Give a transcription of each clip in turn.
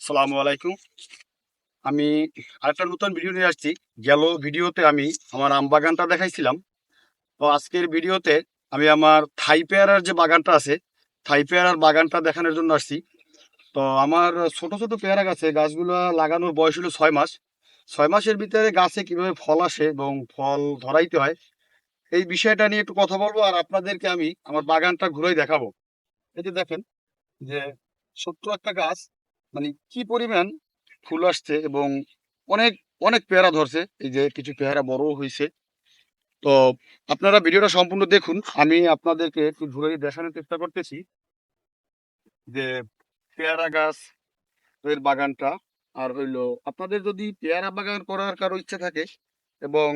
আসসালামু আলাইকুম। আমি আরেকটা নতুন ভিডিও নিয়ে আসছি। গেল ভিডিওতে আমি আমার আম বাগানটা দেখাইছিলাম। তো আজকের ভিডিওতে আমি আমার থাই পেয়ারার যে বাগানটা আছে, থাই পেয়ারার বাগানটা দেখানোর জন্য আসছি। তো আমার ছোট ছোট পেয়ারা গাছে গাছগুলো লাগানোর বয়স হলো 6 মাস। 6 মাসের ভিতরে গাছে কিভাবে ফল আসে এবং ফল ধরাইতে হয় এই বিষয়টা নিয়ে একটু কথা বলবো, আর আপনাদেরকে আমি আমার বাগানটা ঘুরেই দেখাবো। এই যে দেখেন যে ছোট্ট একটা গাছ, মানে কি পরিমাণ ফুল আসছে এবং অনেক অনেক পেয়ারা ধরছে। এই যে কিছু পেয়ারা বড় হয়েছে। তো আপনারা ভিডিওটা সম্পূর্ণ দেখুন, আমি আপনাদেরকে একটু ঘুরে দেখানোর চেষ্টা করতেছি যে পেয়ারা গাছ এর বাগানটা। আর হইলো আপনাদের যদি পেয়ারা বাগান করার কারো ইচ্ছা থাকে এবং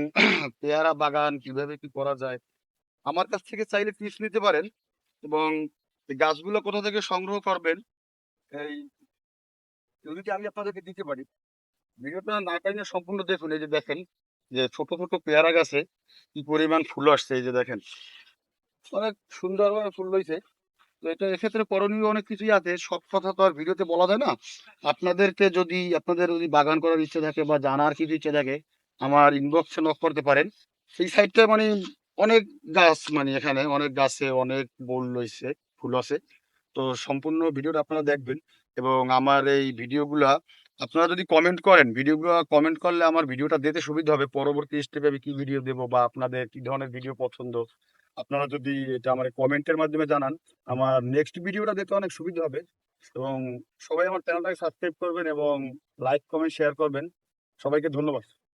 পেয়ারা বাগান কিভাবে কি করা যায় আমার কাছ থেকে চাইলে টিপস নিতে পারেন। এবং এই গাছগুলো কোথা থেকে সংগ্রহ করবেন এই যদি আমি আপনাদেরকে দিতে পারি। ভিডিওটা না টাইমে সম্পূর্ণ দেখুন। এই যে দেখেন যে ছোট ছোট পেয়ারা গাছে কি পরিমাণ ফুল আসছে। এই যে দেখেন অনেক সুন্দরভাবে ফুল রয়েছে। তো এটা এক্ষেত্রে করণীয় অনেক কিছুই আছে, সব কথা তো আর ভিডিওতে বলা যায় না। আপনাদের যদি বাগান করার ইচ্ছে থাকে বা জানার কিছু ইচ্ছে থাকে আমার ইনবক্সে নক করতে পারেন। সেই সাইডটা মানে অনেক গাছ, মানে এখানে অনেক গাছে অনেক ফুল রয়েছে, ফুল আছে। তো সম্পূর্ণ ভিডিওটা আপনারা দেখবেন এবং আমার এই ভিডিওগুলা আপনারা যদি কমেন্ট করেন, ভিডিওগুলো কমেন্ট করলে আমার ভিডিওটা দিতে সুবিধা হবে। পরবর্তী স্টেপে আমি কি ভিডিও দেবো বা আপনাদের কি ধরনের ভিডিও পছন্দ আপনারা যদি এটা আমার কমেন্টের মাধ্যমে জানান আমার নেক্সট ভিডিওটা দেখতে অনেক সুবিধা হবে। এবং সবাই আমার চ্যানেলটাকে সাবস্ক্রাইব করবেন এবং লাইক কমেন্ট শেয়ার করবেন। সবাইকে ধন্যবাদ।